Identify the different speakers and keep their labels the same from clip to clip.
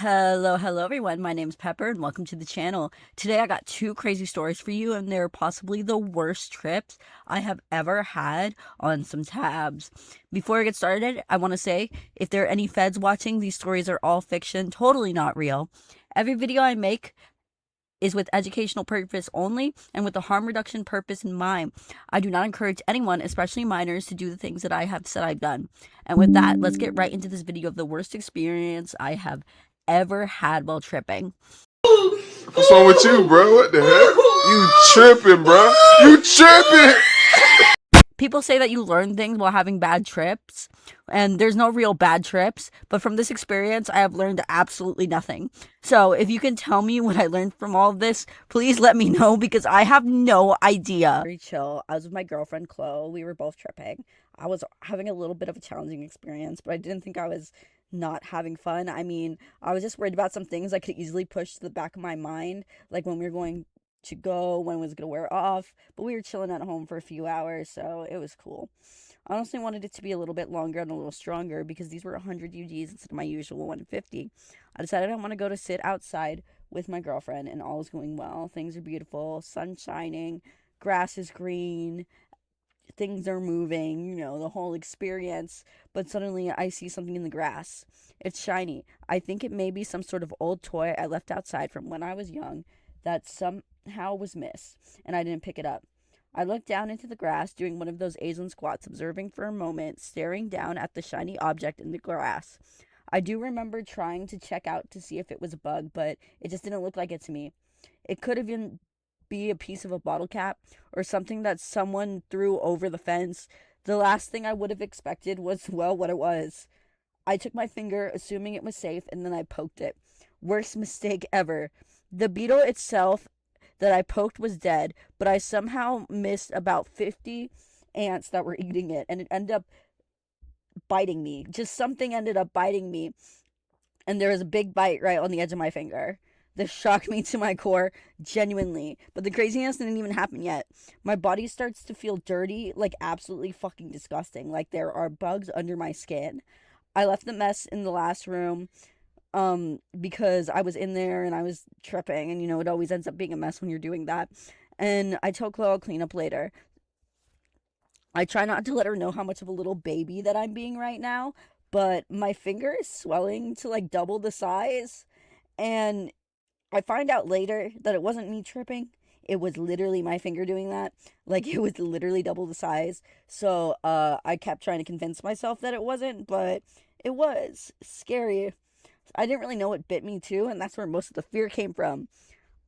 Speaker 1: Hello everyone. My name's Pepper and welcome to the channel. Today I got two crazy stories for you and they're possibly the worst trips I have ever had on some tabs. Before I get started, I want to say if there are any feds watching, these stories are all fiction, totally not real. Every video I make is with educational purpose only and with the harm reduction purpose in mind. I do not encourage anyone, especially minors, to do the things that I have said I've done. And with that, let's get right into this video of the worst experience I have ever had while tripping.
Speaker 2: What's wrong with you, bro? What the heck? You tripping, bro? You tripping?
Speaker 1: People say that you learn things while having bad trips, and there's no real bad trips, but from this experience, I have learned absolutely nothing. So, if you can tell me what I learned from all of this, please let me know because I have no idea. Very chill. I was with my girlfriend, Chloe. We were both tripping. I was having a little bit of a challenging experience, but I didn't think I was not having fun. I mean, I was just worried about some things I could easily push to the back of my mind, like when we were going to go, when it was going to wear off, but we were chilling at home for a few hours, so it was cool. I honestly wanted it to be a little bit longer and a little stronger because these were 100 UGs instead of my usual 150. I decided I want to go to sit outside with my girlfriend, and all is going well. Things are beautiful, sun shining, grass is green, things are moving, the whole experience. But suddenly I see something in the grass. It's shiny. I think it may be some sort of old toy I left outside from when I was young that somehow was missed, and I didn't pick it up. I looked down into the grass, doing one of those Asian squats, observing for a moment, staring down at the shiny object in the grass. I do remember trying to check out to see if it was a bug, but it just didn't look like it to me. It could have been be a piece of a bottle cap or something that someone threw over the fence. The last thing I would have expected was, well, what it was. I took my finger, assuming it was safe, and then I poked it. Worst mistake ever. The beetle itself that I poked was dead, but I somehow missed about 50 ants that were eating it, and it ended up biting me. Just something ended up biting me, and there was a big bite right on the edge of my finger. This shocked me to my core, genuinely. But the craziness didn't even happen yet. My body starts to feel dirty, like absolutely fucking disgusting. Like there are bugs under my skin. I left the mess in the last room because I was in there and I was tripping, and it always ends up being a mess when you're doing that. And I told Chloe I'll clean up later. I try not to let her know how much of a little baby that I'm being right now, but my finger is swelling to like double the size, and I find out later that it wasn't me tripping. It was literally my finger doing that. Like it was literally double the size. So I kept trying to convince myself that it wasn't, but it was scary. I didn't really know it bit me too, and that's where most of the fear came from.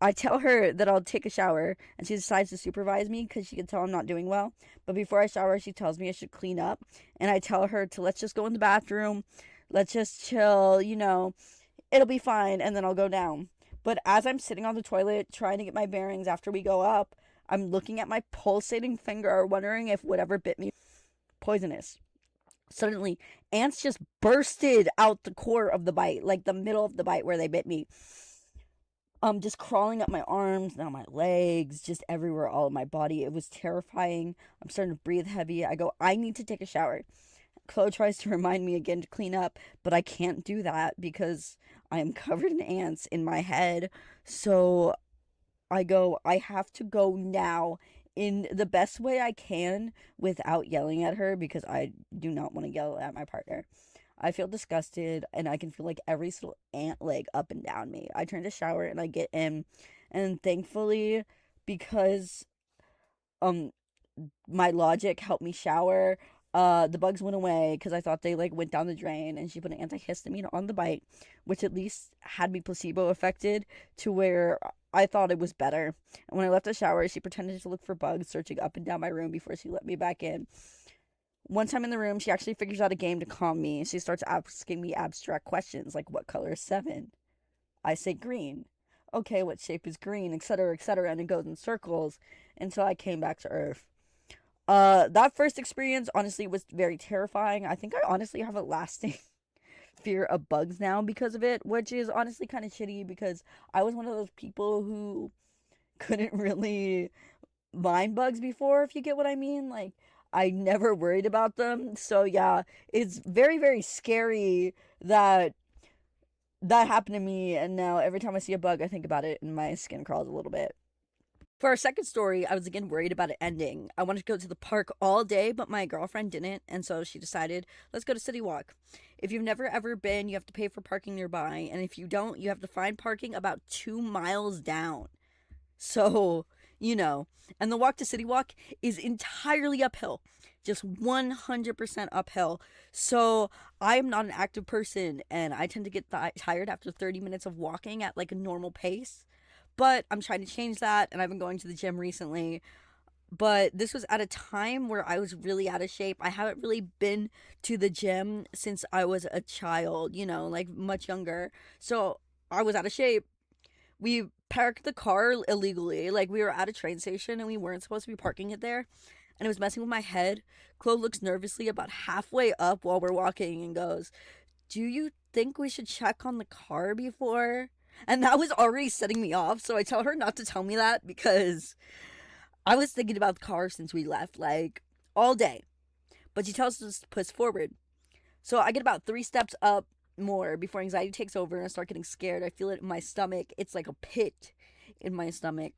Speaker 1: I tell her that I'll take a shower, and she decides to supervise me because she can tell I'm not doing well. But before I shower, she tells me I should clean up, and I tell her to let's just go in the bathroom, let's just chill, it'll be fine, and then I'll go down. But as I'm sitting on the toilet trying to get my bearings after we go up, I'm looking at my pulsating finger, wondering if whatever bit me poisonous. Suddenly, ants just bursted out the core of the bite, like the middle of the bite where they bit me. Just crawling up my arms, down my legs, just everywhere, all of my body. It was terrifying. I'm starting to breathe heavy. I go, I need to take a shower. Chloe tries to remind me again to clean up, but I can't do that because I am covered in ants in my head. So I go, I have to go now in the best way I can without yelling at her because I do not want to yell at my partner. I feel disgusted and I can feel like every single ant leg up and down me. I turn to shower and I get in, and thankfully, because um my logic helped me shower. The bugs went away because I thought they like went down the drain, and she put an antihistamine on the bite, which at least had me placebo affected to where I thought it was better. And when I left the shower, she pretended to look for bugs, searching up and down my room before she let me back in. Once I'm in the room, she actually figures out a game to calm me. She starts asking me abstract questions like, "What color is 7?" I say green. "Okay, what shape is green?" Etc., etc., and it goes in circles until I came back to Earth. That first experience honestly was very terrifying. I think I honestly have a lasting fear of bugs now because of it, which is honestly kind of shitty because I was one of those people who couldn't really mind bugs before, if you get what I mean. Like, I never worried about them. So, yeah, it's very, very scary that that happened to me, and now every time I see a bug, I think about it, and my skin crawls a little bit. For our second story, I was again worried about it ending. I wanted to go to the park all day, but my girlfriend didn't, and so she decided, let's go to City Walk. If you've never ever been, you have to pay for parking nearby, and if you don't, you have to find parking about 2 miles down. So, you know, and the walk to City Walk is entirely uphill, just 100% uphill. So, I am not an active person and I tend to get tired after 30 minutes of walking at like a normal pace. But I'm trying to change that and I've been going to the gym recently. But this was at a time where I was really out of shape. I haven't really been to the gym since I was a child, like much younger. So, I was out of shape. We parked the car illegally. Like we were at a train station and we weren't supposed to be parking it there. And it was messing with my head. Chloe looks nervously about halfway up while we're walking and goes, do you think we should check on the car before? And that was already setting me off. So I tell her not to tell me that because I was thinking about the car since we left, like all day. But she tells us to push forward. So I get about 3 steps up more before anxiety takes over and I start getting scared. I feel it in my stomach. It's like a pit in my stomach.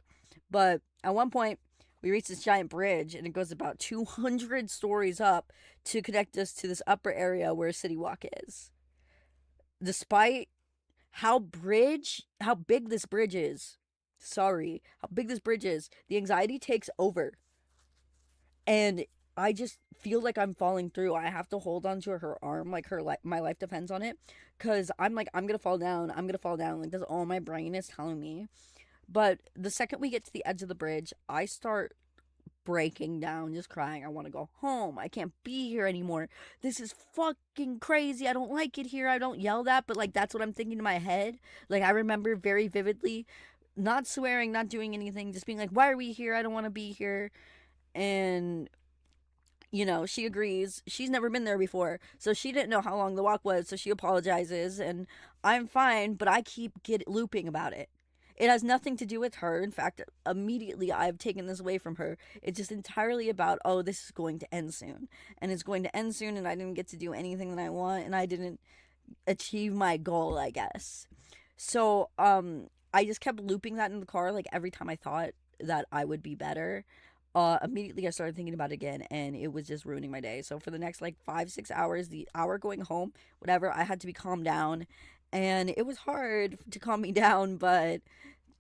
Speaker 1: But at one point, we reach this giant bridge and it goes about 200 stories up to connect us to this upper area where City Walk is. Despite how big this bridge is, how big this bridge is, the anxiety takes over. And I just feel like I'm falling through. I have to hold on to her arm, like my life depends on it, because I'm like I'm gonna fall down. I'm gonna fall down. Like that's all my brain is telling me. But the second we get to the edge of the bridge, I start breaking down, just crying. I want to go home. I can't be here anymore. This is fucking crazy. I don't like it here. I don't yell that, but like that's what I'm thinking in my head. Like I remember very vividly, not swearing, not doing anything, just being like, "Why are we here? I don't want to be here." And she agrees. She's never been there before, so she didn't know how long the walk was, so she apologizes, and I'm fine, but I keep looping about it. It has nothing to do with her. In fact, immediately I've taken this away from her. It's just entirely about, oh, this is going to end soon. And it's going to end soon, and I didn't get to do anything that I want, and I didn't achieve my goal, I guess. So, I just kept looping that in the car, like every time I thought that I would be better immediately I started thinking about it again and it was just ruining my day. So for the next like 5-6 hours, the hour going home, whatever, I had to be calmed down. And it was hard to calm me down, but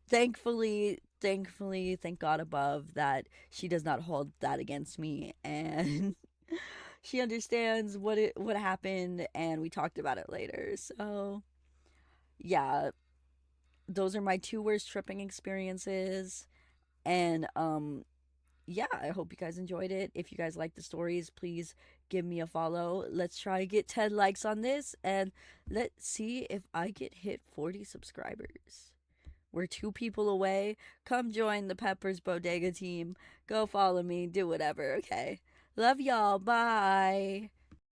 Speaker 1: thankfully, thank God above that she does not hold that against me and she understands what happened and we talked about it later. So yeah, those are my two worst tripping experiences. And yeah, I hope you guys enjoyed it. If you guys like the stories, please give me a follow. Let's try to get 10 likes on this and let's see if I get hit 40 subscribers. We're 2 people away. Come join the Peppers Bodega team. Go follow me. Do whatever, okay? Love y'all. Bye.